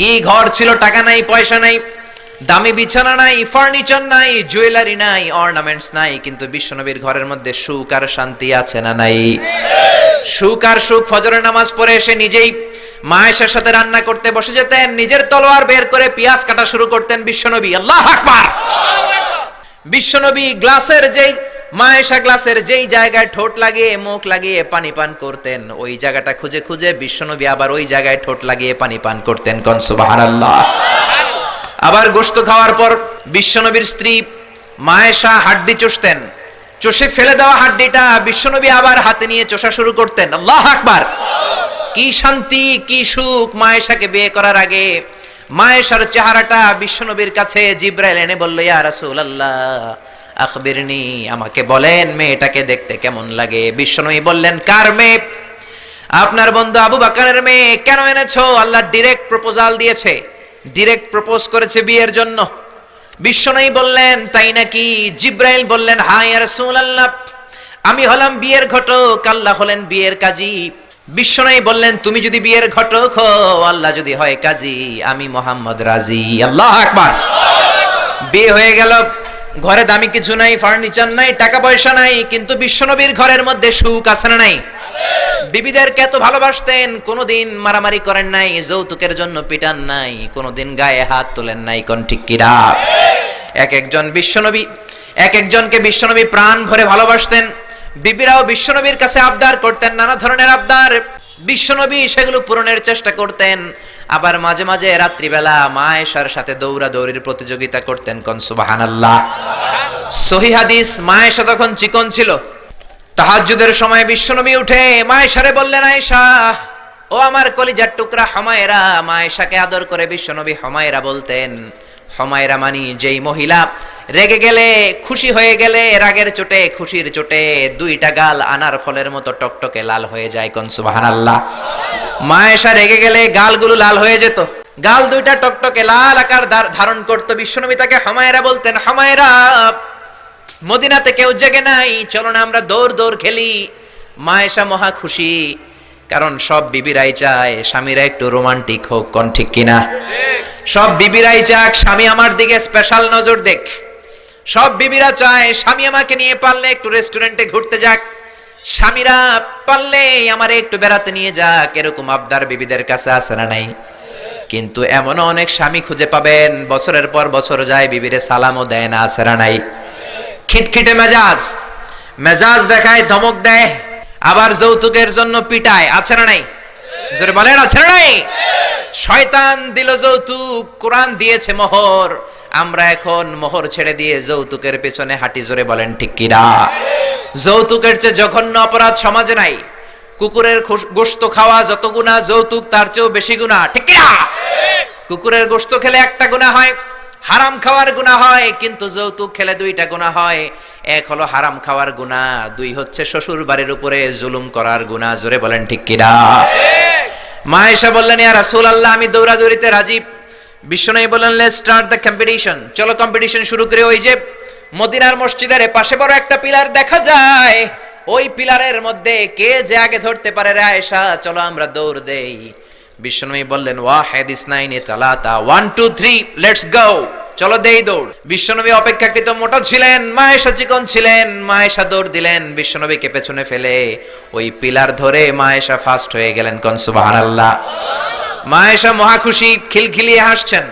কি ঘর ছিল, টাকা নাই, পয়সা নাই, দামি বিছানা নাই, ফার্নিচার নাই, জুয়েলারি নাই, অর্নামেন্টস নাই, কিন্তু বিশ্বনবীর ঘরের মধ্যে সুখ আর শান্তি আছে না নাই? সুখ আর সুখ। ফজরের নামাজ পড়ে এসে নিজেই মা আয়েশার সাথে রান্না করতে বসে যেতেন, নিজের তলোয়ার বের করে পেঁয়াজ কাটা শুরু করতেন বিশ্বনবী। আল্লাহু আকবার। বিশ্বনবী গ্লাসের যেই মা আয়েশা গ্লাসের যেই জায়গায় ঠোঁট লাগিয়ে মুখ লাগিয়ে পানি পান করতেন, ওই জায়গাটা খুঁজে খুঁজে বিশ্বনবী আবার ওই জায়গায় ঠোঁট লাগিয়ে পানি পান করতেন। কোন সুবহানাল্লাহ। আবার গোশত খাওয়ার পর বিশ্বনবীর স্ত্রী মা আয়েশা হাড্ডি চুষতেন, চষে ফেলে দেওয়া হাড্ডিটা বিশ্বনবী আবার হাতে নিয়ে চষা শুরু করতেন। আল্লাহু আকবার। কি শান্তি, কি সুখ। মা আয়েশাকে বিয়ে করার আগে মা আয়েশার চেহারাটা বিশ্বনবীর কাছে জিবরাইল এনে বলল, ইয়া রাসূলুল্লাহ আখবিরনি, আমাকে বলেন মেয়েটাকে দেখতে কেমন লাগে। বিশ্বনবী বললেন, কার মেয়ে? আপনার বন্ধু আবু বকরের মেয়ে। কেন এনেছো? আল্লাহ ডাইরেক্ট প্রপোজাল দিয়েছে, ডাইরেক্ট প্রপোজ করেছে বিয়ের জন্য। বিশ্বনবী বললেন, তাই নাকি? জিবরাইল বললেন, হ্যাঁ ইয়া রাসূলুল্লাহ, আমি হলাম বিয়ের ঘটক, আল্লাহ হলেন বিয়ের কাজী। বিশ্বনবী বললেন, তুমি যদি বিয়ের ঘটক হও, আল্লাহ যদি হয় কাজী, আমি মুহাম্মদ রাজি। আল্লাহু আকবার। বিয়ে হয়ে গেল। ঘরে দামি কিছু নাই, ফার্নিচার নাই, টাকা পয়সা নাই, কিন্তু বিশ্বনবীর ঘরের মধ্যে সুখ আছে না নাই? বিবিদেরকে এত ভালোবাসতেন, কোনোদিন মারামারি করেন নাই, যৌতুকের জন্য পিটান নাই, কোনোদিন গায়ে হাত তোলেন নাই। কোন ঠিক কিরা? এক একজনকে বিশ্বনবী প্রাণ ভরে ভালোবাসতেন। বিবিরাও বিশ্বনবীর কাছে আবদার করতেন, নানা ধরনের আবদার। বিশ্বনবী সেগুলো পূরণের চেষ্টা করতেন। আবার মাঝে মাঝে রাত্রিবেলা মা আয়েশার সাথে দৌড়াদৌড়ির প্রতিযোগিতা করতেন। কোন সুবহানাল্লাহ। সহিহ হাদিস, মা আয়েশা তখন চিকন ছিল। তাহাজ্জুদের সময় বিশ্বনবী উঠে মা আয়েশারে বললেন, আয়েশা, ও আমার কলিজার টুকরা হুমায়রা। মা আয়েশাকে আদর করে বিশ্বনবী হুমায়রা বলতেন। হুমায়রা মানি যেই মহিলা রেগে গেলে, খুশি হয়ে গেলে, রাগের চোটে, খুশির চোটে দুইটা গাল আনার ফলের মতো টকটকে লাল হয়ে যায়। কোন সুবহানাল্লাহ। মা আয়েশা রেগে গেলে গালগুলো লাল হয়ে যেত, গাল দুইটা টকটকে লাল আকার ধারণ করত। বিশ্বনবী তাকে হুমায়রা বলতেন, হুমায়রা, মদিনাতে কেউ জেগে নাই, চলো না আমরা দৌড় দৌড় খেলি। মা আয়েশা মহা খুশি, কারণ সব বিবিরাই চায় স্বামীরা একটু রোমান্টিক হোক। কোন ঠিক কিনা? সব বিবিরাই চাক স্বামী আমার দিকে স্পেশাল নজর দেখ। সব বিবিরা চায় স্বামী আমাকে নিয়ে পারলে একটু রেস্টুরেন্টে ঘুরতে যাক, স্বামীরা পারলে আমারে একটু বেড়াতে নিয়ে যাক। এরকম আবদার বিবিদের কাছে আছে না নাই? কিন্তু এমন অনেক স্বামী খুঁজে পাবেন, বছরের পর বছর যায়, বিবিরে সালামও দেয় না। আছে না নাই? খিটখিটে মেজাজ দেখায়, ধমক দেয়, আবার যৌতুকের জন্য পিটায়। আছে না নাই? জোরে বলেন, আছে না নাই? শয়তান দিল যৌতুক, কোরআন দিয়েছে মোহর। আমরা এখন মোহর ছেড়ে দিয়ে যৌতুকের পেছনে হাঁটি। জোরে বলেন ঠিক কিনা? যৌতুকের চেয়ে জঘন্য অপরাধ সমাজে নাই। কুকুরের গোশত খাওয়া যত গুনাহ, যৌতুক তার চেয়েও বেশি গুনাহ। ঠিক কিনা? কুকুরের গোশত খেলে একটা গুনাহ হয়, হারাম খাওয়ার গুনাহ হয়, কিন্তু যৌতুক খেলে দুইটা গুনাহ হয়। এক হলো হারাম খাওয়ার গুনাহ, দুই হচ্ছে শ্বশুর বাড়ির উপরে জুলুম করার গুনাহ। জোরে বলেন ঠিক কিনা? মা আয়েশা বললেন, ইয়া রাসূলুল্লাহ, আমি দৌড়াদৌড়িতে রাজি। বিশ্বনবী বললেন, লেটস স্টার্ট দ্য কম্পিটিশন, চলো কম্পিটিশন শুরু করে। ওই যে মদিনার মসজিদের পাশে বড় একটা পিলার দেখা যায়, ওই পিলারের মধ্যে কে যে আগে ধরতে পারে রে আয়েশা, চলো আমরা দৌড় দেই। বিশ্বনবী বললেন, ওয়াহিদ ইসনাইনি তালাতা, 1 2 3 লেটস গো, চলো দেই দৌড়। বিশ্বনবী অপেক্ষাকৃত মোটা ছিলেন, মা আয়েশা চিকন ছিলেন। মা আয়েশা দৌড় দিলেন, বিশ্বনবীকে পেছনে ফেলে ওই পিলার ধরে মা আয়েশা ফার্স্ট হয়ে গেলেন। কোন সুবহানাল্লাহ। মা আয়েশা মহা খুশি, খিলখিলিয়ে হাসছেন।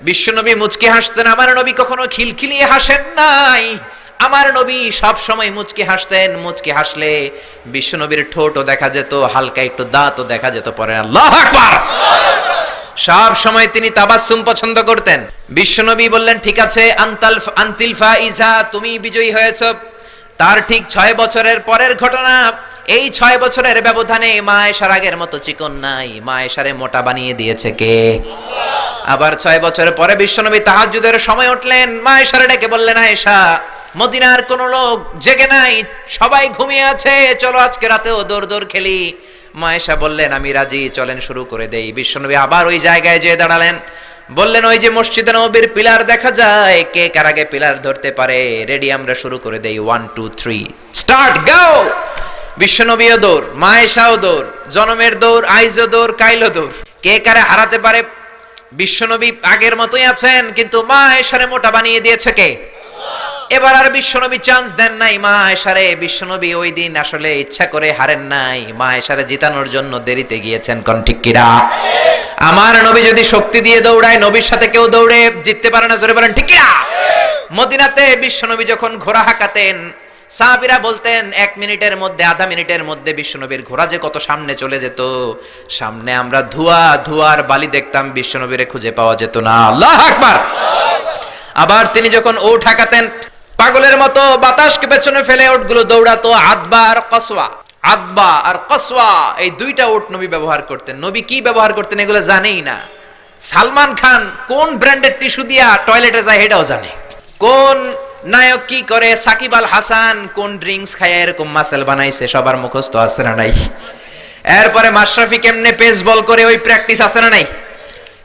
বিশ্বনবী মুচকি হাসতেন। আমার নবী কখনো খিলখিলিয়ে হাসেন নাই। আমার নবী সব সময় মুচকি হাসতেন। মুচকি হাসলে বিশ্বনবীর ঠোঁটও দেখা যেত, হালকা একটু দাঁতও দেখা যেত। পরে আল্লাহু আকবার। সব সময় তিনি তাবাসসুম পছন্দ করতেন। বিশ্বনবী বললেন, ঠিক আছে, আনতিল ফাইজা, তুমি বিজয়ী হয়েছো। তার ঠিক 6 বছরের পরের ঘটনা। এই 6 বছরের ব্যবধানে মা আয়েশার আগের মতো চিকন নাই, মা আয়েশারে মোটা বানিয়ে দিয়েছে কে? আবার 6 বছর পরে বিশ্বনবী তাহাজ্জুদের সময় উঠলেন, মা আয়েশারে ডেকে বললেন, আয়েশা, মদিনার কোন লোক জেগে নাই, সবাই ঘুমিয়ে আছে, চলো আজকে রাতেও দৌড় দৌড় খেলি। মা আয়েশা বললেন, আমি রাজি, চলেন শুরু করে দেই। বিশ্বনবী আবার ওই জায়গায় যেয়ে দাঁড়ালেন, বললেন, ওই যে মসজিদে নববীর পিলার দেখা যায়, কে কার আগে পিলার ধরতে পারে? রেডি, আমরা শুরু করে দেই। 1 2 3 স্টার্ট, গো। বিশ্বনবীও দৌড়, মা আয়েশাও দৌড়, জনমের দৌড়, আইজও দৌড়, কাইলও দৌড়। কে কারে হারাতে পারে? বিশ্বনবী আগের মতোই আছেন, কিন্তু মা আয়েশারে মোটা বানিয়ে দিয়েছে কে? এবার আর বিশ্বনবী চান্স দেন নাই মা আয়েশারে। বিশ্বনবী ওই দিন আসলে ইচ্ছা করে হারেন নাই, মা আয়েশারে জিতানোর জন্য দেরিতে গিয়েছেন। কোন ঠিক কিনা? আমার নবী যদি শক্তি দিয়ে দৌড়ায়, নবীর সাথে কেউ দৌড়ে জিততে পারে না। জোরে বলেন ঠিক কিনা? মদিনাতে বিশ্বনবী যখন ঘোড়া হাঁকাতেন, সাহাবীরা বলতেন 1 মিনিটের মধ্যে, আধা মিনিটের মধ্যে বিশ্বনবীর ঘোড়া যে কত সামনে চলে যেত। সামনে আমরা ধোঁয়ার বালি দেখতাম, বিশ্বনবীরে খুঁজে পাওয়া যেত না। আল্লাহু আকবার। আবার তিনি যখন ওট হাঁকাতেন, পাগলের মতো বাতাসকে পেছনে ফেলে ওটগুলো দৌড়াতো। আদবা আর কসওয়া, এই দুইটা ওট নবী ব্যবহার করতেন। নবী কি ব্যবহার করতেন এগুলো জানেই না। সালমান খান কোন ব্র্যান্ডের টিস্যু দিয়া টয়লেটে যায় এটাও জানে। কোন নায়ক কি করে, সাকিব আল হাসান কোন ড্রিঙ্কস খায় এরকম মাসেল বানাইছে, সবার মুখস্থ আছে না নাই? এরপরে মাশরাফি কেমনে পেস বল করে, ওই প্র্যাকটিস আছে না নাই?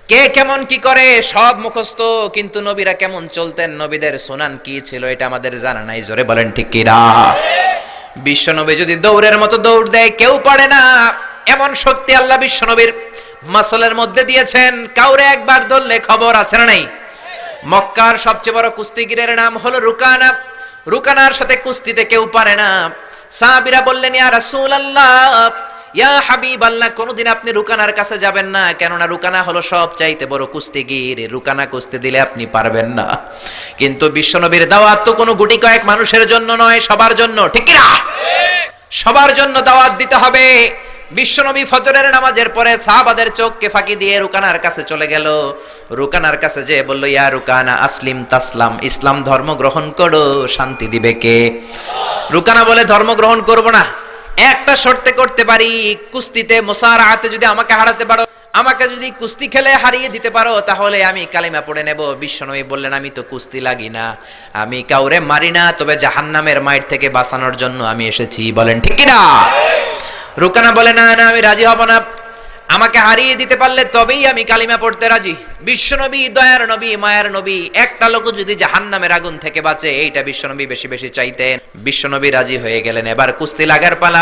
কে কেমন কি করে সব মুখস্থ, কিন্তু নবীরা কেমন চলতেন, নবীদের সুনান কি ছিল এটা আমাদের জানা নাই। জোরে বলেন ঠিক কি না? বিশ্বনবী যদি দৌড়ের মতো দৌড় দেয় কেউ পারে না, এমন শক্তি আল্লাহ বিশ্বনবীর মাসলের মধ্যে দিয়েছেন। কাউরে একবার ধরলে খবর আছে না নাই? মক্কার সবচেয়ে বড় কুস্তিগিরের নাম হলো রুকানা। রুকানার সাথে কুস্তিতে কেউ পারে না। সাহাবীরা বললেন, ইয়া রাসূলুল্লাহ, ইয়া হাবিবাল্লাহ, কোনদিন আপনি রুকানার কাছে যাবেন না, কেননা রুকানা হলো সবচাইতে বড় কুস্তিগির, রুকানা কুস্তি দিলে আপনি পারবেন না। কিন্তু বিশ্বনবীর দাওয়াত তো কোনো গুটি কয়েক মানুষের জন্য নয়, সবার জন্য। ঠিক কি না? সবার জন্য দাওয়াত দিতে হবে। বিশ্বনবী ফজরের নামাজের পরে সাহাবাদের চোখকে ফাঁকি দিয়ে রুকানার কাছে চলে গেল। রুকানার কাছে যে বলল, ইয়া রুকানা আসলিম তাসলাম, ইসলাম ধর্ম গ্রহণ করো, শান্তি দিবে কে? রুকানা বলে, ধর্ম গ্রহণ করব না, একটা শর্তে করতে পারি, কুস্তিতে মুসারাআতে যদি আমাকে হারাতে পারো, আমাকে যদি কুস্তি খেলে হারিয়ে দিতে পারো, তাহলে আমি কালিমা পড়ে নেব। বিশ্বনবী বললেন, আমি তো কুস্তি লাগি না, আমি কাউরে মারি না, তবে জাহান্নামের মাইর থেকে বাঁচানোর জন্য আমি এসেছি। বলেন ঠিক কি না? রুকানা বলে, না না, আমি রাজি হব না, আমাকে হারিয়ে দিতে পারলে তবেই আমি কালিমা পড়তে রাজি। বিশ্বনবী দয়ার নবী, মায়ার নবী, একটা লোক যদি জাহান্নামের আগুন থেকে বাঁচে, এইটা বিশ্বনবী বেশি বেশি চাইতেন। বিশ্বনবী রাজি হয়ে গেলেন। এবার কুস্তি লাগার পালা।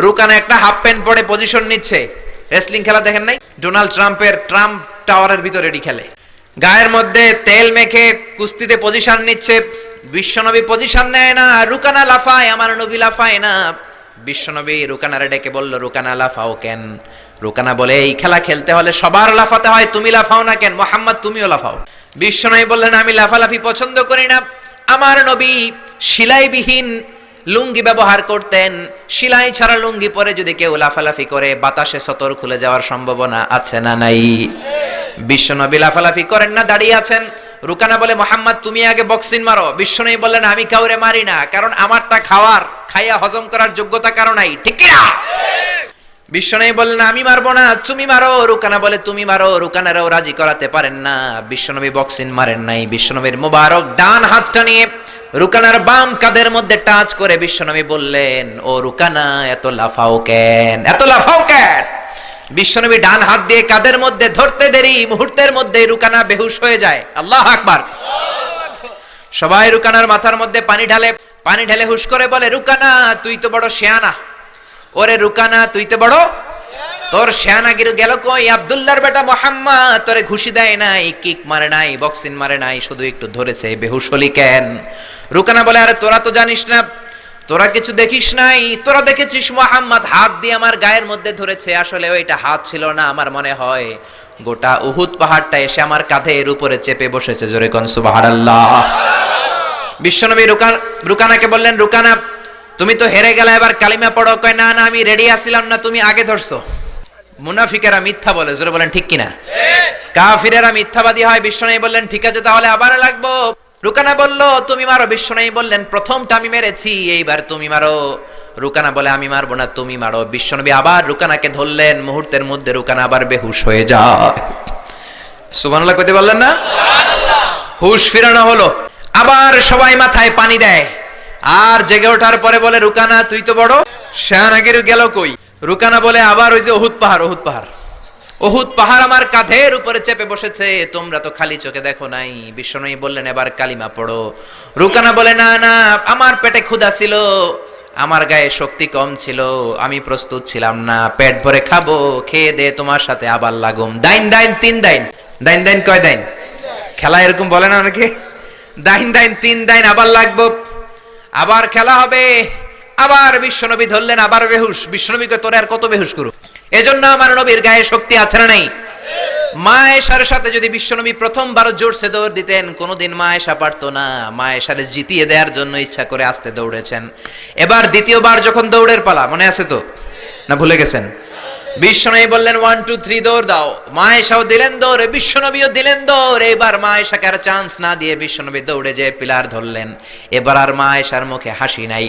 রুকানা একটা হাফ প্যান্ট পরে পজিশন নিচ্ছে। রেসলিং খেলা দেখেন নাই? ডোনাল্ড ট্রাম্পের ট্রাম্প টাওয়ারের ভিতরে এটি খেলে, গায়ের মধ্যে তেল মেখে কুস্তিতে পজিশন নিচ্ছে। বিশ্বনবী পজিশন নেয় না, রুকানা লাফায়, আমার নবী লাফায় না। বিশ্বনবী রুকানারে ডেকে বলল, রুকানা লাফাও কেন? রুকানা বলে, এই খেলা খেলতে হলে সবার লাফাতে হয়, তুমি লাফাও না কেন? মোহাম্মদ তুমিও লাফাও। বিশ্বনবী বললেন, আমি লাফালাফি পছন্দ করি না। আমার নবী সেলাইবিহীন লুঙ্গি ব্যবহার করতেন। সেলাই ছাড়া লুঙ্গি পরে যদি কেউ লাফালাফি করে, বাতাসে সতর খুলে যাওয়ার সম্ভাবনা আছে না নাই? বিশ্বনবী লাফালাফি করেন না, দাঁড়িয়ে আছেন। রুকানা বলে, মোহাম্মদ তুমি আগে বক্সিং মারো। বিশ্বনবী বললেন, আমি কাউরে মারি না, কারণ আমারটা খাইয়া হজম করার যোগ্যতা কারো নাই। ঠিক কি না? বিশ্বনবী বললেন, আমি মারবো না, তুমি মারো। রুকানা বলে, তুমি মারো। রুকানারাও রাজি করাতে পারেন না। বিশ্বনবী বক্সিং মারেন নাই। বিশ্বনবীর মোবারক ডান হাতটা নিয়ে রুকানার বাম কাঁধের মধ্যে টাচ করে বিশ্বনবী বললেন, ও রুকানা, এত লাফাও কেন, এত লাফাও কেন? বিশ্বনবী ডান হাত দিয়ে কাঁধের মধ্যে ধরতে দেরি, মুহূর্তের মধ্যে রুকানা বেহুশ হয়ে যায়। আল্লাহু আকবার। সবাই রুকানার মাথার মধ্যে পানি ঢেলে হুশ করে বলে, রুকানা তুই তো বড় শিয়ানা। ওরে রুকানা তুই তো বড়, তোর শিয়ানাগিরি গেল কই? আব্দুল্লাহর বেটা মুহাম্মদ তোরে ঘুষি দেয় নাই, কিক মারে নাই, বক্সিং মারে নাই, শুধু একটু ধরেছে, বেহুশ হলি কেন? রুকানা বলে, আরে তোরা তো জানিস না, তোরা কিছু দেখিস নাই, তোরা দেখেছিস মুহাম্মদ হাত দিয়ে আমার গায়ের মধ্যে ধরেছে। আসলে ওইটা হাত ছিল না, আমার মনে হয় গোটা উহুদ পাহাড়টা এসে আমার কাঁধের উপরে চেপে বসেছে। জোরে কোন সুবহানাল্লাহ। বিশ্বনবী রুকানাকে বললেন, রুকানা তুমি তো হেরে গেলে, এবার কালিমা পড়ো। কয়, না না, আমি রেডি আছিলাম না, তুমি আগে ধরছো। মুনাফিকেরা মিথ্যা বলে। জোরে বলেন ঠিক কিনা? কাফিরেরা মিথ্যাবাদী হয়। বিশ্বনবী বললেন, ঠিক আছে, তাহলে আবার লাগবো। রুকানা বলল, তুমি মারো। বিশ্বনবী বললেন, প্রথমটা আমি মেরেছি, এইবার তুমি মারো। রুকানা বলে, আমি মারবো না, তুমি মারো। বিশ্বনবী আবার রুকানাকে ধরলেন। মুহূর্তের মধ্যে রুকানা আবার বেহুশ হয়ে যায়। সুবহানাল্লাহ কইতে বললেন না? হুশ ফিরানো হলো। আবার সবাই মাথায় পানি দেয়, আর জেগে ওঠার পরে বলে, রুকানা তুই তো বড় শিয়ানাগিরি গেল কই? রুকানা বলে, আবার ওই যে উহুদ পাহাড় আমার কাঁধের উপরে চেপে বসেছে, তোমরা তো খালি চোখে দেখো নাই। বিশ্বনবী বললেন, এবার কালিমা পড়ো। রুকানা বলে, না না, আমার পেটে ক্ষুধা ছিল, আমার গায়ে শক্তি কম ছিল, আমি প্রস্তুত ছিলাম না, পেট ভরে খাবো, খেয়ে দে তোমার সাথে আবার লাগুম। দাইন 3 দাইন। দাইন দাইন কয় দাইন? খেলা এরকম বলে না অনেকে, দাইন দাইন 3 দাইন আবার লাগবো, আবার খেলা হবে, আবার বিশ্বনবী ধরলেন, আবার বেহুশ। বিশ্বনবীকে তোরে আর কত বেহুশ করু? এজন্য আমার নবীর গায়ে শক্তি আছে না নাই? মা আয়েশার সাথে যদি বিশ্বনবী প্রথমবার জোরসে দৌড় দিতেন, কোনোদিন মা আয়েশা পারতো না। মা আয়েশারে জিতিয়ে দেওয়ার জন্য ইচ্ছা করে আস্তে দৌড়েছেন। এবার দ্বিতীয়বার যখন দৌড়ের পালা, মনে আছে তো না ভুলে গেছেন? বিশ্বনবী বললেন 1 2 3 দৌড় দাও। মা আয়েশাও দিলেন দৌড়, বিশ্বনবীও দিলেন দৌড়। এবার মা আয়েশাকে আর চান্স না দিয়ে বিশ্বনবী দৌড়ে যেয়ে পিলার ধরলেন। এবার আর মা আয়েশার মুখে হাসি নাই,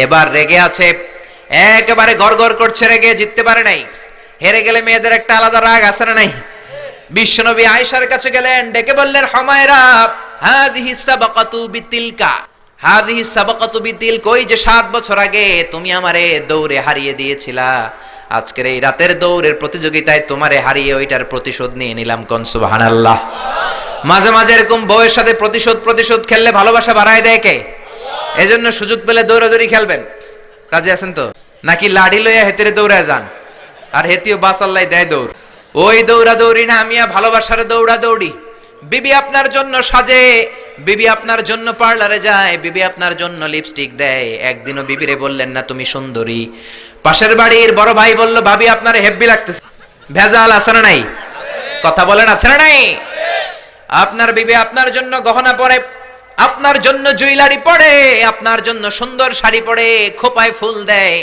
এবার রেগে আছে, একেবারে গড়গড় করছে রেগে, জিততে পারে নাই। হেরে গেলে মেয়েদের একটা আলাদা রাগ আছে না নাই? বিশ্বনবী আয়েশার কাছে গেলেন, ডেকে বললেন, হুমায়রা হাদিহি সাবাকাতু বিতিলকা, হাদিহি সাবাকাতু বিতিলকা, ওই যে 7 বছর আগে তুমি আমারে দৌড়ে হারিয়ে দিয়েছিলা, আজকের এই রাতের দৌড়ের প্রতিযোগিতায় তোমারে হারিয়ে ওইটার প্রতিশোধ নিয়ে নিলাম। কোন সুবহানাল্লাহ। মাঝে মাঝে এরকম বউয়ের সাথে প্রতিশোধ খেললে ভালোবাসা বাড়ায় দেয় কে? এজন্য সুযোগ পেলে দৌড়াদৌড়ি খেলবেন। রাজি আছেন তো? নাকি লাড়ি লইয়া হেতেরে দৌড়ায় যান, আর হেতিও বাস আল্লাহ দেয় দৌড়? ওই দৌড়াদৌড়ি না, আমি ভালোবাসার দৌড়াদৌড়ি। বিবি আপনার জন্য সাজে, বিবি আপনার জন্য পার্লারে যায়, বিবি আপনার জন্য লিপস্টিক দেয়। একদিনও বিবিরে বললেন না তুমি সুন্দরী? পাশের বাড়ির বড় ভাই বলল, ভাবি আপনার হেব্বি লাগতেছে। ভেজাল আছে না নাই? কথা বলেন, আছে না নাই? আপনার বিবি আপনার জন্য গহনা পরে, আপনার জন্য জুয়েলারি পরে, আপনার জন্য সুন্দর শাড়ি পরে, খোপায় ফুল দেয়,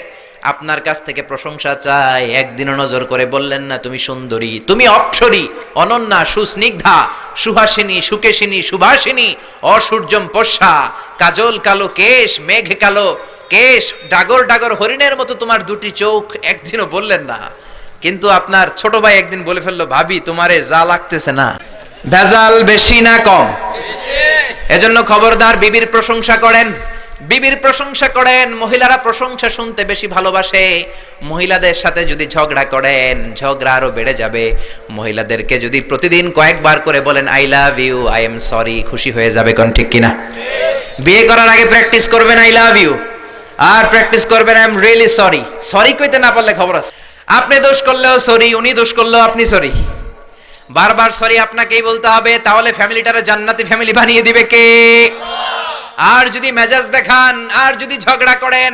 আপনার কাছ থেকে প্রশংসা চায়। একদিনও নজর করে বললেন না তুমি সুন্দরী, তুমি অপ্সরী, অনন্যা, সুস্নিগ্ধা, সুহাসিনী, সুকেশিনী, সুভাষিনী, অসূর্যম পোষা, কাজল কালো কেশ, মেঘ কালো কেশ, ডাগর ডাগর হরিণের মতো তোমার দুটি চোখ, একদিনও বললেন না। কিন্তু আপনার ছোট ভাই একদিন বলে ফেললো, ভাবি তোমারে যা লাগতেছে না। ভেজাল বেশি না কম? এজন্য খবরদার, বিবির প্রশংসা করেন, বিবির প্রশংসা করেন। মহিলারা প্রশংসা শুনতে বেশি ভালোবাসে। মহিলাদের সাথে যদি ঝগড়া করেন, ঝগড়া আরো বেড়ে যাবে। মহিলাদেরকে যদি প্রতিদিন কয়েকবার করে বলেন I love you, I am sorry, খুশি হয়ে যাবে। কোন ঠিক কিনা? বিয়ে করার আগে প্র্যাকটিস করবেন আই লাভ ইউ, আর প্র্যাকটিস করবেন I am really sorry. Sorry কইতে না পারলে খবর আছে। আপনি দোষ করলেও সরি, উনি দোষ করলেও আপনি সরি। বারবার সরি আপনাকেই বলতে হবে, তাহলে ফ্যামিলিটারে জান্নাতি ফ্যামিলি বানিয়ে দিবে কে? আর যদি মেজাজ দেখান, আর যদি ঝগড়া করেন,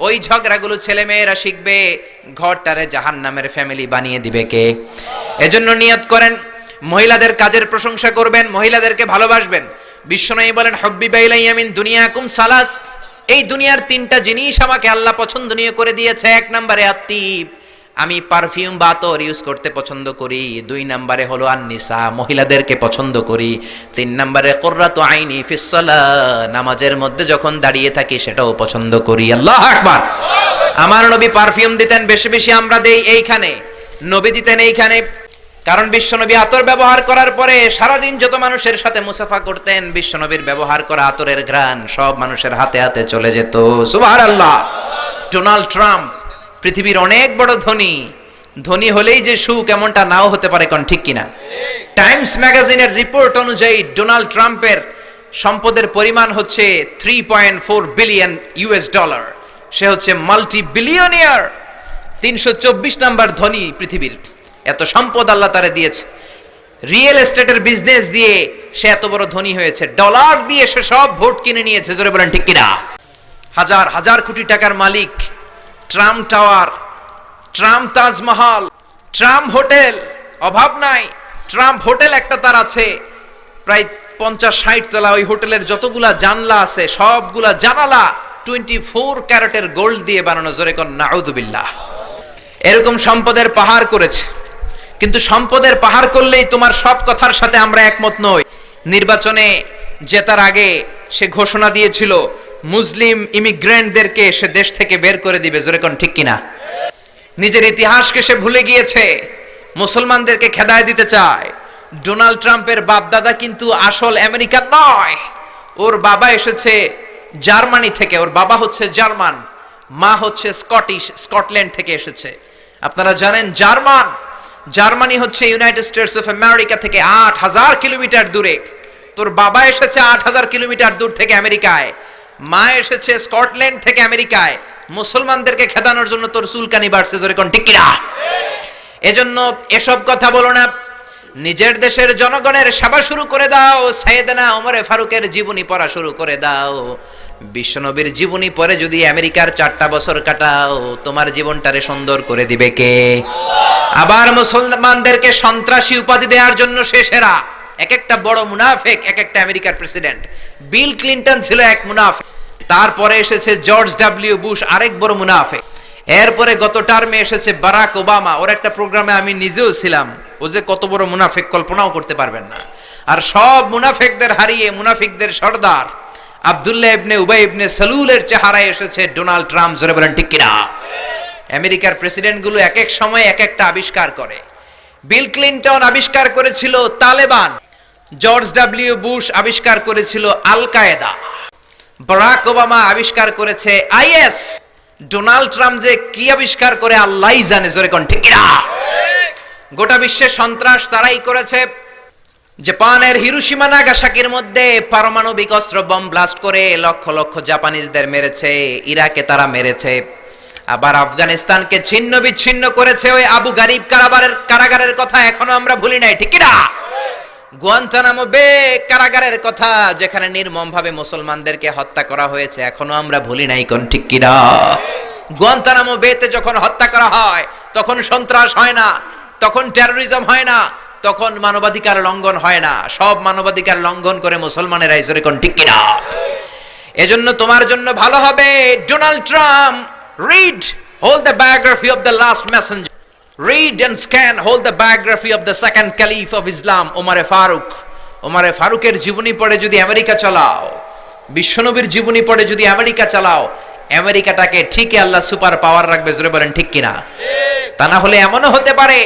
ওই ঝগড়াগুলো ছেলে মেয়েরা শিখবে, ঘরটারে জাহান্নামের ফ্যামিলি বানিয়ে দিবে কে? এজন্য নিয়ত করেন, মহিলাদের কাজের প্রশংসা করবেন, মহিলাদেরকে ভালোবাসবেন। বিশ্বনবী বলেন, হব্বি বাইলাইয়া মিন দুনিয়াকুম সালাস, এই দুনিয়ার 3টা জিনিস আমাকে আল্লাহ পছন্দনীয় করে দিয়েছে। 1 নম্বরে আত্তিব, আমি পারফিউম বা আতর ইউজ করতে পছন্দ করি। 2 নম্বরে হলো আন-নিসা, মহিলাদেরকে পছন্দ করি। 3 নম্বরে কুররাতু আইনি ফিস সালাহ, নামাজের মধ্যে যখন দাঁড়িয়ে থাকি সেটাও পছন্দ করি। আল্লাহু আকবার। আমার নবী পারফিউম দিতেন বেশি বেশি, আমরা দেই এইখানে, নবী দিতেন এইখানে। কারণ বিশ্বনবী আতর ব্যবহার করার পরে সারাদিন যত মানুষের সাথে মুসাফা করতেন, বিশ্বনবীর ব্যবহার করা আতরের ঘ্রাণ সব মানুষের হাতে হাতে চলে যেত। সুবহানাল্লাহ। ডোনাল্ড ট্রাম্প পৃথিবীর অনেক বড় ধনী, ধনী হলেই যে সুখ এমনটা নাও হতে পারে। কোন ঠিক কিনা? টাইমস ম্যাগাজিনের রিপোর্ট অনুযায়ী ডোনাল্ড ট্রাম্পের সম্পদের পরিমাণ হচ্ছে 3.4 বিলিয়ন ইউএস ডলার। সে হচ্ছে মাল্টি বিলিয়নিয়ার, 324 নাম্বার ধনী পৃথিবীর। এত সম্পদ আল্লাহ তারে দিয়েছে। রিয়েল এস্টেটের বিজনেস দিয়ে সে এত বড় ধনী হয়েছে। ডলার দিয়ে সে সব ভোট কিনে নিয়েছে। জোরে বলেন ঠিক কিনা? হাজার হাজার কোটি টাকার মালিক। Trump Tower, Trump Taj Mahal, Trump Hotel, অভাব নাই। ট্রাম্প হোটেল একটা তার আছে, প্রায় 50-60 তলা। ওই হোটেলের যতগুলা জানলা আছে সবগুলা জানালা 24 ক্যারেটের গোল্ড দিয়ে বানানো। জোরে কোন নাউযুবিল্লাহ। এরকম সম্পদের পাহাড় করেছে। কিন্তু সম্পদের পাহাড় করলেই তোমার সব কথার সাথে আমরা একমত নই। নির্বাচনে জেতার আগে সে ঘোষণা দিয়েছিল মুসলিম ইমিগ্রেন্টদেরকে সে দেশ থেকে বের করে দিবে। জোরে কোন ঠিক কিনা? নিজের ইতিহাসকে সে ভুলে গিয়েছে, মুসলমানদেরকে খেদায় দিতে চায়। ডোনাল্ড ট্রাম্পের বাপ দাদা কিন্তু আসল আমেরিকান নয়। ওর বাবা এসেছে জার্মানি থেকে, ওর বাবা হচ্ছে জার্মান, মা হচ্ছে স্কটিশ, স্কটল্যান্ড থেকে এসেছে। আপনারা জানেন জার্মানি হচ্ছে ইউনাইটেড স্টেটস অফ আমেরিকা থেকে 8000 কিলোমিটার দূরে। তোর বাবা এসেছে 8000 কিলোমিটার দূর থেকে আমেরিকায়, মা এসেছে স্কটল্যান্ড থেকে আমেরিকায়। মুসলমানদেরকে খেদানোর জন্য তোর চুলকানি বাড়ছে। জোরে কোন ঠিক কিনা? এজন্য এসব কথা বলো না। নিজের দেশের জনগণের সেবা শুরু করে দাও, সাইয়েদনা ওমর ফারুকের জীবনী পড়া শুরু করে দাও। বিশ্বনবীর জীবনী পড়ে যদি আমেরিকার 4টা বছর কাটাও, তোমার জীবনটারে সুন্দর করে দিবে কে? আবার মুসলমানদেরকে সন্ত্রাসী উপাধি দেওয়ার জন্য সে সেরা। এক একটা বড় মুনাফিক, এক একটা আমেরিকার প্রেসিডেন্ট। বিল ক্লিনটন ছিল এক মুনাফিক, তারপরে এসেছে জর্জ ডব্লিউ বুশ, আরেক বড় মুনাফিক। এরপরে গত টার্মে এসেছে বারাক ওবামা। ওর একটা প্রোগ্রামে আমি নিজেও ছিলাম। ও যে কত বড় মুনাফিক কল্পনাও করতে পারবেন না। আর সব মুনাফিকদের হারিয়ে মুনাফিকদের সর্দার আব্দুল্লাহ ইবনে উবাই ইবনে সালুলের চেহারায় এসেছে ডোনাল্ড ট্রাম্প। জোরে বলেন ঠিক কিনা? আমেরিকার প্রেসিডেন্টগুলো এক এক সময় এক একটা আবিষ্কার করে। বিল ক্লিনটন আবিষ্কার করেছিল তালেবান, জর্জ ডব্লিউ বুশ আবিষ্কার করেছিল আল কায়েদা, বারাক ওবামা আবিষ্কার করেছে আইএস, ডোনাল্ড ট্রাম্প যে কি আবিষ্কার করে আল্লাহই জানে। জোরে কোন ঠিক কিনা? গোটা বিশ্বে সন্ত্রাস তারাই করেছে। জাপানের হিরোশিমা নাগাসাকির মধ্যে পারমাণবিক অস্ত্র বম ব্লাস্ট করে লক্ষ লক্ষ জাপানিজদের মেরেছে। ইরাকে তারা মেরেছে। আবার আফগানিস্তানকে ছিন্ন বিচ্ছিন্ন করেছে। ওই আবু গারিব কারাগারের কথা এখনো আমরা ভুলি নাই, ঠিক কিনা? গুয়ান্তানামো বে কারাগারের কথা, যেখানে নির্মমভাবে মুসলমানদেরকে হত্যা করা হয়েছে, এখনো আমরা ভুলি নাই, কোন ঠিক কিনা? গুয়ান্তানামো বেতে যখন হত্যা করা হয়, তখন সন্ত্রাস হয় না, তখন টেরোরিজম হয় না, তখন মানবাধিকার লঙ্ঘন হয় না। সব মানবাধিকার লঙ্ঘন করে মুসলমানেরা, জোরে কোন ঠিক কিনা? এজন্য তোমার জন্য ভালো হবে Donald Trump read hold the biography of the last messenger, read and scan hold the biography of the second caliph of Islam, ওমরে ফারুক। ওমরে ফারুকের জীবনী পড়ে যদি আমেরিকা চালাও, বিশ্বনবীর জীবনী পড়ে যদি আমেরিকা চালাও, আমেরিকাটাকে ঠিকই আল্লাহ সুপার পাওয়ার রাখবে। জোরে বলেন ঠিক কিনা? তা না হলে এমনও হতে পারে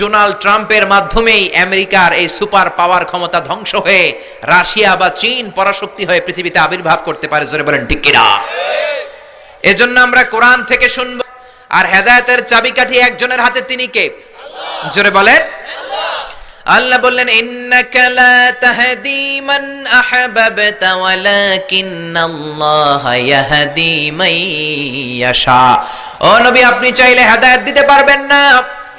ডোনাল্ড ট্রাম্পের মাধ্যমেই আমেরিকার এই সুপার পাওয়ার ক্ষমতা ধ্বংস হয়ে রাশিয়া বা চীন পরাশক্তি হয়ে পৃথিবীতে আবির্ভাব করতে পারে। জোরে বলেন ঠিক কিনা? এজন্য আমরা কোরআন থেকে শুনবো। আর হেদায়েতের চাবিকাঠি একজনের হাতে, তিনি কে? জোরে বলেন। আল্লাহ বললেন ইন্নাকা লা তাহদি মান আহবাবতা ওয়ালাকিন্নাল্লাহা ইয়াহদি মান ইয়াশা। ও নবী, আপনি চাইলে হেদায়েত দিতে পারবেন না।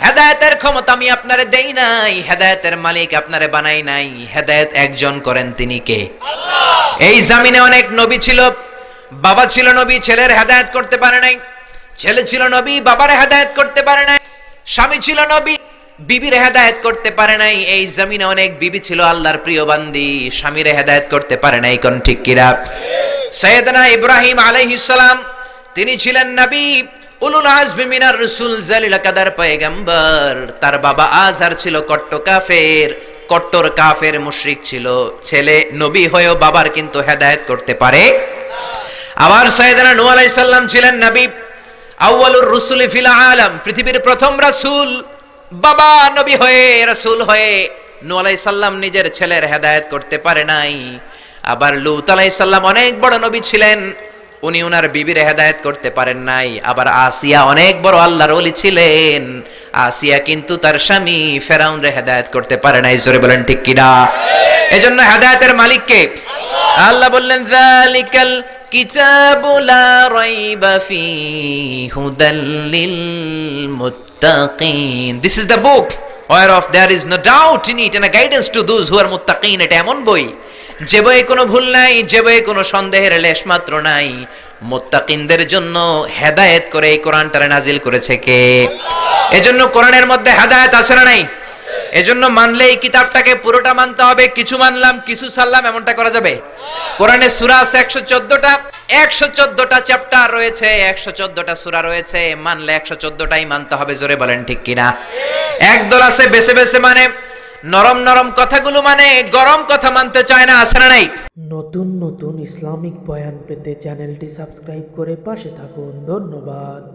হেদায়েতের ক্ষমতা আমি আপনারে দেই নাই, হেদায়েতের মালিক আপনারে বানাই নাই। হেদায়েত একজন করেন, তিনি কে? আল্লাহ। এই জমিনে অনেক নবী ছিল। বাবা ছিল নবী, ছেলের হেদায়েত করতে পারে নাই। ছেলে ছিল নবী, বাবার হেদায়েত করতে পারে নাই। স্বামী ছিল নবী, বিবির হেদায়েত করতে পারে নাই। এই জমিনে অনেক বিবি ছিল আল্লাহর প্রিয় বান্দি, স্বামীর হেদায়েত করতে পারে নাই, কোন ঠিক কিনা? সাইয়েদনা ইব্রাহিম আলাইহিস সালাম, তিনি ছিলেন নবী, উলুল আজমি মিনার রাসূল, জালিল কাদার পয়গম্বর। তার বাবা আজহার ছিল কট্টর কাফের মুশরিক ছিল। ছেলে নবী হয়েও বাবার কিন্তু হেদায়েত করতে পারে। আবার সাইয়েদনা নূহ আলাইহিস সালাম ছিলেন নবী, আউয়ালুর রুসুলি ফিল আলাম, পৃথিবীর প্রথম রাসূল। বাবা নবী হয়ে, রাসূল হয়ে নূহ আলাইহিস সালাম নিজের ছেলের হেদায়েত করতে পারে নাই। আবার লূত আলাইহিস সালাম অনেক বড় নবী ছিলেন, উনি ওনার বিবির হেদায়েত করতে পারেন নাই। আবার আসিয়া অনেক বড় আল্লাহর ওলি ছিলেন, আসিয়া কিন্তু তার স্বামী ফেরাউনের হেদায়েত করতে পারে নাই। জোরে বলেন ঠিক কিনা? এজন্য হেদায়েতের মালিক কে? আল্লাহ বললেন যালিকাল কিতাবু লা রাইবা ফীহি হুদাল লিল মুত্তাকিন। This is the book whereof there is no doubt in it and a guidance to those who are muttaqin। এটা এমন বই, যে বইয়ে কোনো ভুল নাই, যে বইয়ে কোনো সন্দেহের লেশ মাত্র নাই। মুত্তাকিনদের জন্য হেদায়েত করে এই কোরআনটারে নাজিল করেছে কে? আল্লাহ। এজন্য কোরআনের মধ্যে হেদায়েত আছে না নাই? এজন্য মানলে এই কিতাবটাকে পুরোটা মানতে হবে। কিছু মানলাম কিছু ছাড়লাম এমনটা করা যাবে? কোরআনে সূরা আছে 114টা, 114টা চ্যাপ্টার রয়েছে, 114টা সূরা রয়েছে। মানলে 114টাই মানতে হবে। জোরে বলেন ঠিক কিনা? একদল আছে বেছে বেছে মানে, নরম নরম কথাগুলো মানে, গরম কথা মানতে চায় না, আছে না নাই? নতুন নতুন ইসলামিক বয়ান পেতে চ্যানেলটি সাবস্ক্রাইব করে পাশে থাকুন। ধন্যবাদ।